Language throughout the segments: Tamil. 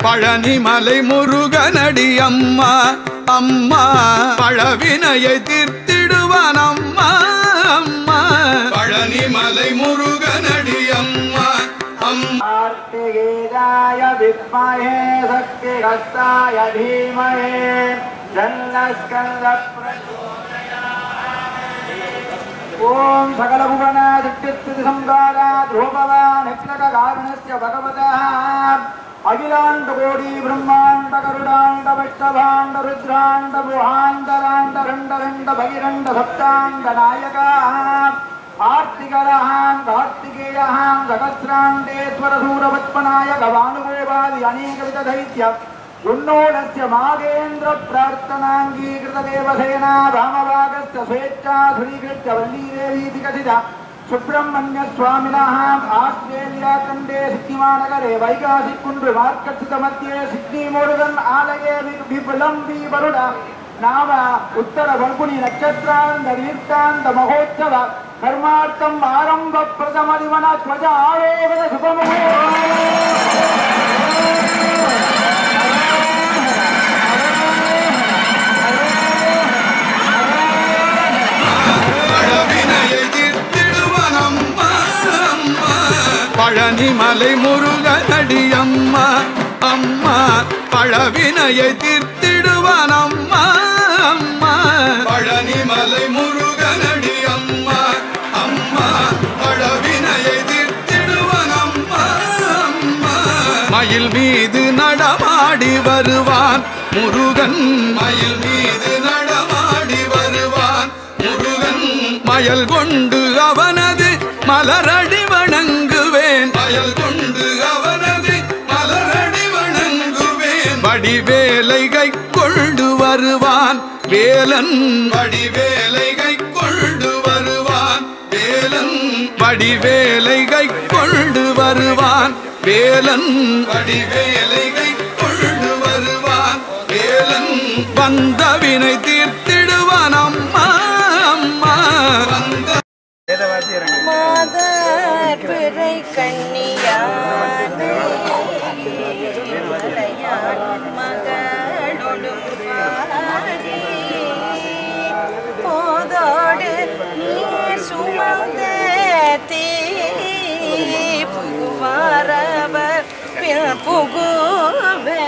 பழனிமலை முருகனடி அம்மா அம்மா பழவினையை தீர்த்திடுவான் அம்மா அம்மா பழனிமலை முருகனடி அம்மா அம்மா கார்த்திகேயாய வித்மஹே சக்திஹஸ்தாய தீமஹி தன்னஸ்கந்த ஓம் சகலபுவன திட்டிஸ்துதி சம்காரா த்ரோபவான் நிக்லகாரணஸ்ய பகவதः அகிலாண்ட கோடி பிரம்மாண்ட கருடாண்ட வைஷ்ணவாண்ட ருத்ராண்ட புகாந்தராண்ட ரண்ட பகிரண்ட சப்தாண்ட நாயகாः ஆர்த்திகரஹாம் கார்த்திகேயஹாம் சகஸ்ராண்டேஸ்வர சூரபத்மநாயக வானுகோபாதி அநேகவித தைத்ய உன்னோடஸ்ய மாகேந்திர பிரார்த்தனாங்கீகிருத தேவசேனா ராமபாகஸ்ய ஸ்வேच्छா சுரீகிருத்ய வல்லீதேவி விகசித சுப்பிரமணிய சுவாமினः ஆஸ்திரேலியா கண்டே சிக்கிமாநகரே வைகாசி குன்று மார்க்கசித மத்தியே சிட்னி முருகன் ஆலயே விபுலம் விவருட நாம உத்தர பங்குனி நட்சத்திராந்த தீர்த்தாந்த மகோத்சவ கர்மார்த்தம் ஆரம்ப பிரதமதிவன துவஜ ஆரோகத சுபமுகோ பழனிமலை முருகனடி அம்மா அம்மா பழவினையை தீர்த்திடுவான் அம்மா அம்மா பழனிமலை முருகனடி அம்மா அம்மா பழவினையை தீர்த்திடுவான் அம்மா அம்மா மயில் மீது நடமாடி வருவான் முருகன் மயில் மீது நடமாடி வருவான் முருகன் மயல் கொண்டு அவனது மலரடி வணங்குவேன் மயல் கொண்டு அவனது மலரடி வணங்குவேன் வடிவேலைகை கொண்டு வருவான் வேலன் வடிவேலைகை கொண்டு வருவான் வேலன் வடிவேலைகை கொண்டு வருவான் வேலன் வடிவேலைகை கொண்டு வருவான் வேலன் வந்தவினை தீர்த்திடுவான் அம்மா அம்மா வந்த மாதர் பிறை கண்ணியானே மகளொடும் பாடி போதோடு நீர் சுமந்த தீ புகுவாரவர் புகுவே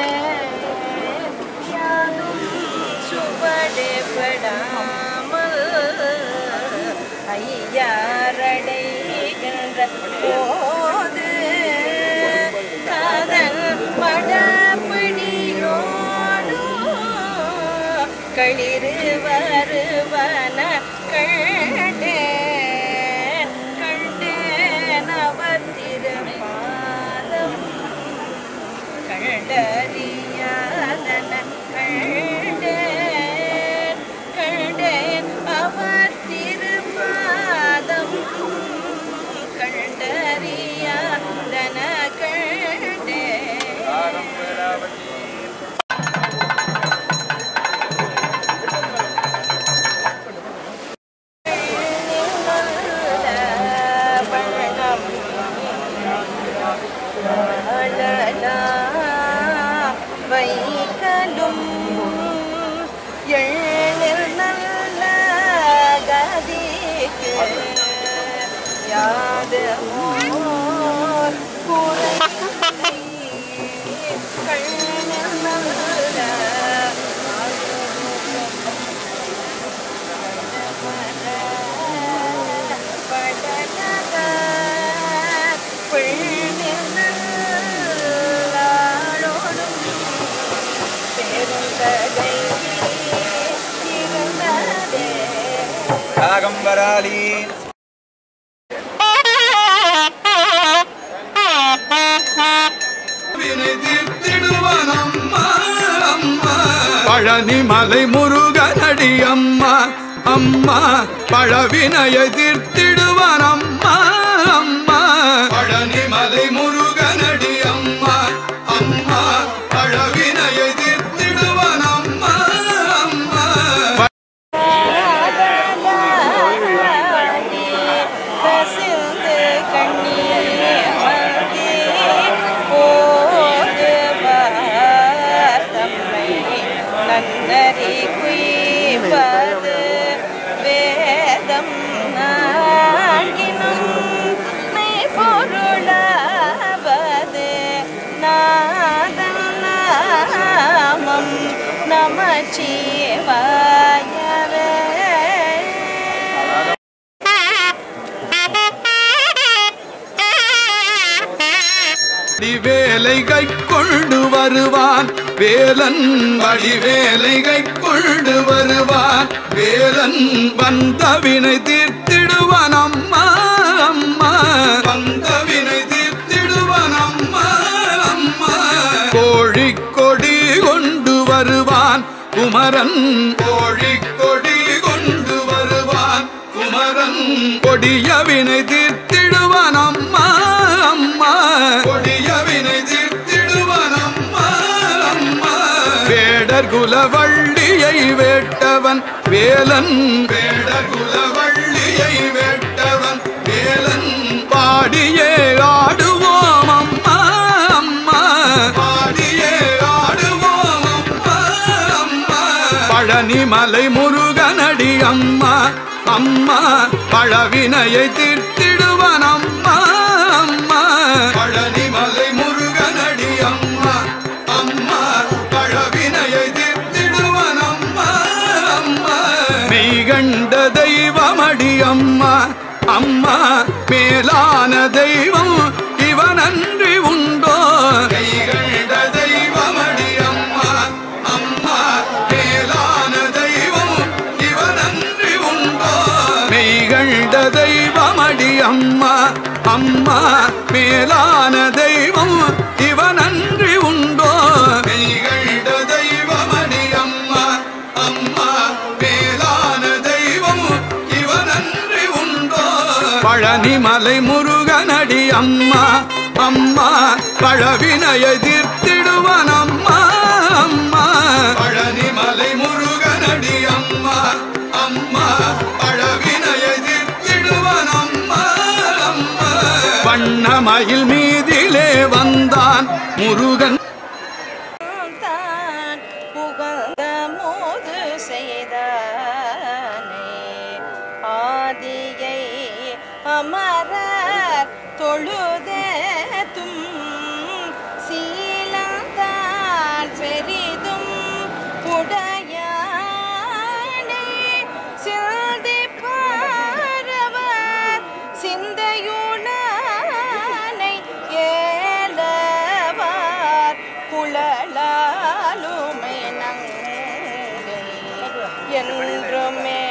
சுவடுபடாமல் ஐயாரடைகின்ற போது காதல் மடப்பிடியோடு களிறு வருவன கண்டேன் கண்டேன் அவர் திருப்பாதம் கண்டறியாதன கண்டேன் கண்டேன் அவர் திருப்பாதம் கண்டறியாதன கண்டேன் வைக்கலும் எழில் நல்ல கதிக்கு யாதமோ குறை கண்ணில் நல்ல படனக பெண்ணில் நல்லாளோடும் பெருந்தகை இருந்ததே காகம்பராளி பழனிமலை முருகனடி அம்மா அம்மா பழவினையை தீர்த்திடுவான் அம்மா அம்மா பழனிமலை முருகனடி அம்மா அம்மா பழவினையை தீர்த்திடுவான் அம்மா அம்மா பசிந்து கண்ணீர் மல்கி போதுவார் ஓம் நமச்சிவாயவே. வடிவேலை கை கொண்டு வருவான் வேலன், வடிவேலை கை கொண்டு வருவான் வேலன், வந்த வினை தீர்த்திடுவான் அம்மா அம்மா, வந்த வினை தீர்த்திடுவான் அம்மா அம்மா. கோழிக்கொடி கொண்டு வருவான் குமரன், கோழிக்கொடி கொண்டு வருவான் குமரன், கொடிய வினை தீர்த்திடுவான் அம்மா அம்மா, கொடிய வினை தீர்த்திடுவான் அம்மா அம்மா. வேடர் குலவள்ளியை வேட்டவன் வேலன், வேடர் குலவள்ளியை வேட்டவன் வேலன், பாடியே ஆடுவோம் அம்மா அம்மா, பாடியே ஆடுவோம் அம்மா அம்மா. பழனிமலை முருகனடி அம்மா அம்மா, பழவினையை தீர்த்திடுவான் அம்மா அம்மா. பழனிமலை முருகனடி அம்மா அம்மா, பழவினையை தீர்த்திடுவான் அம்மா அம்மா. மெய்கண்ட தெய்வமடி அம்மா அம்மா, மேலான தெய்வம் இவனன்றி உண்டோ. மெய்கண்ட தெய்வமடி அம்மா அம்மா, மேலான தெய்வம் இவனன்றி உண்டோ. மெய்கண்ட தெய்வமடி அம்மா அம்மா, மேலான தெய்வம் இவனன்றி உண்டோ. மெய்கண்ட தெய்வமடி அம்மா அம்மா, மேலான தெய்வம் இவனன்றி உண்டோ. பழனிமலை முருகனடி அம்மா அம்மா, பழவினையை தீர்த்திடுவான் அம்மா அம்மா. பழனிமலை முருகனடி அம்மா அம்மா, பழவினையை தீர்த்திடுவான் அம்மா அம்மா. வண்ணமயில் மீதிலே வந்தான் முருகன், தான் புகழ்ந்த மோது செய்தானே. ஆதியை அமரர் தொழுதேத்தும் சீலந்தான் பெரிதும் உடையானே. சிந்தி பாரவர் சிந்தையுளானை ஏலவார் குழலாலுமை நங்கை என்றுமே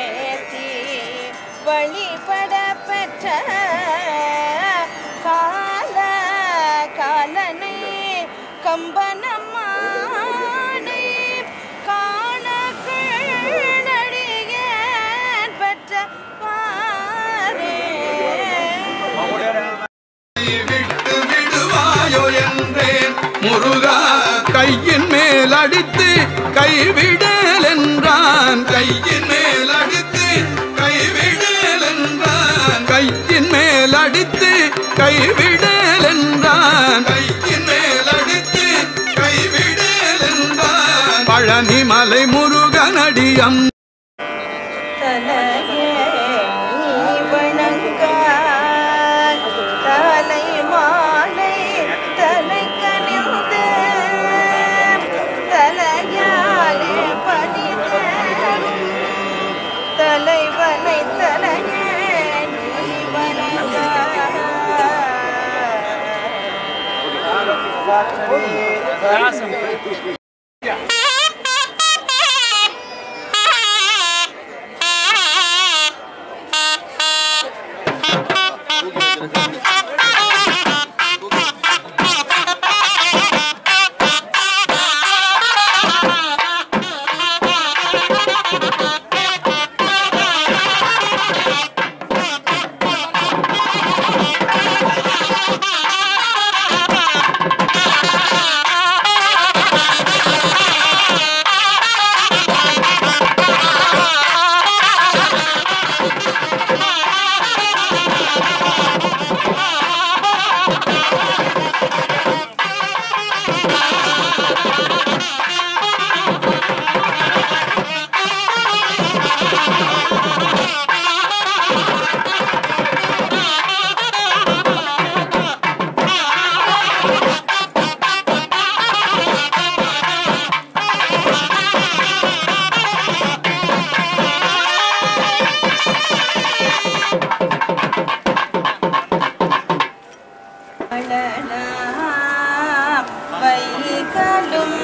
தீ வழிபட பெற்ற கால காலனை கம்பனம்மானை காண நடிகன் பெற்ற பாரே. விட்டு விடுவாயோ என்றேன் முருகா, கையின் மேல் அடித்து கைவிடல் என்றான், கையின் மேல் அடித்து கைவிடல் என்றான், கையின் மேல் அடித்து கைவிடல் என்றான், கையின் மேல் அடித்து கைவிடல் என்றான். பழனிமலை முருகனடி அம்மா தலையே நீ வணங்காய், தலை மாலை தலை கனிந்து தலையாலே பணிதரும் தலைவனை தலையே நீ வணங்காய். கலும்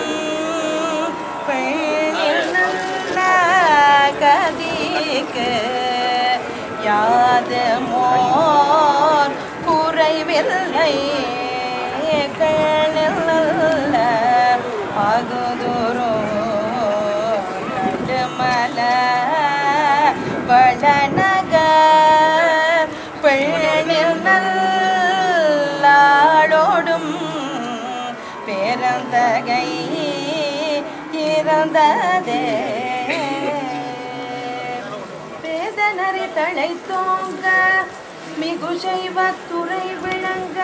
பெண்ண கதிக்கு யாது மோர் குறைவில்லை கண்ணில் அகுதுரோ நடுமல வளநக பெண்ணில் நல்லாடோடும் பேரந்தகை இறந்ததே வேதனரி தலை தோங்க மிகு செய்வத்துறை விளங்க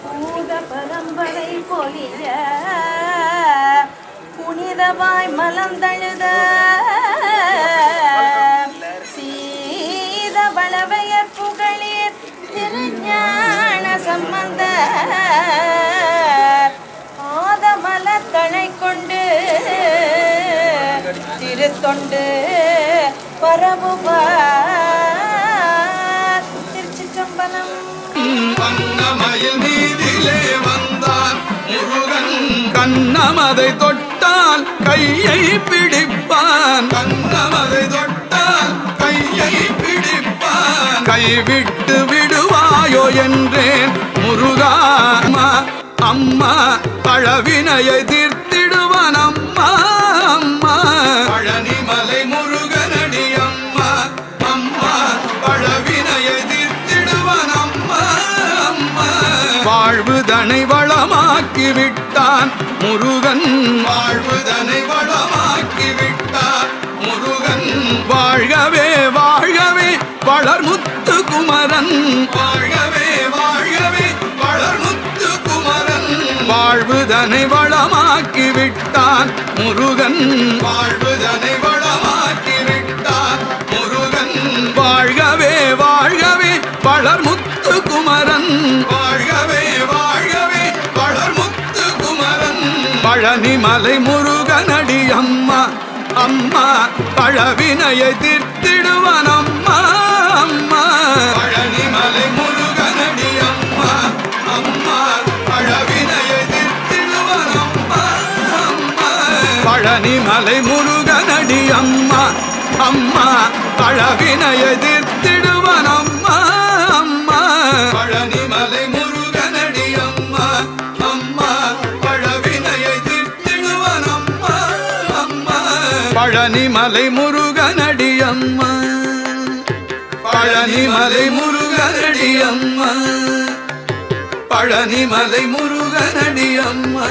பூத பரம்பரை பொலிய புனிதவாய் மலர்ந்தழுத சீத வளவையர் புகழீர் திருஞான சம்பந்த ஆதமல தழை கொண்டு திருத்தொண்டு பரவுவார் திருச்சிற்றம்பலம். கண்ணமயில் மீதிலே வந்தான் முருகன் கண்ணமதை தொட்டால் கையை பிடிப்பான் கண்ணமதை தொட்டால் கையை பிடிப்பான் கைவிட்டு விடுவாயோ என்றேன் முருகா அம்மா பழவினையை தீர்த்திடுவான் அம்மா அம்மா பழனிமலை முருகனடி அம்மா அம்மா பழவினையை தீர்த்திடுவான் அம்மா அம்மா வாழ்வுதனை வளமாக்கி விட்டான் முருகன் வாழ்வுதனை வளமாக்கி விட்டான் முருகன் வாழ்கவே வாழ்கவே வளர்முத்து குமரன் வாழ்கவே வாழ்கவே வளர்முத்து குமரன் வாழ்வுதனை வளமாக்கி விட்டான் முருகன் வாழ்வுதனை வளமாக்கி விட்டான் முருகன் வாழ்கவே வாழ்கவே வளர்முத்து குமரன் வாழ்கவே வாழ்கவே வளர்முத்து குமரன் பழனிமலை முருகனடி அம்மா அம்மா பழவினையை தீர்த்திடுவான் அம்மா அம்மா பழனிமலை முருகனடி அம்மா அம்மா பழவினையை தீர்த்திடுவான் அம்மா அம்மா பழனிமலை முருகனடி அம்மா அம்மா பழவினையை தீர்த்திடுவான் அம்மா அம்மா பழனிமலை முருகனடி அம்மா அம்மா பழவினையை தீர்த்திடுவான் அம்மா அம்மா பழனிமலை முருகனடி அம்மா பழனிமலை முருகனடி அம்மா பழனிமலை முருகனடி அம்மா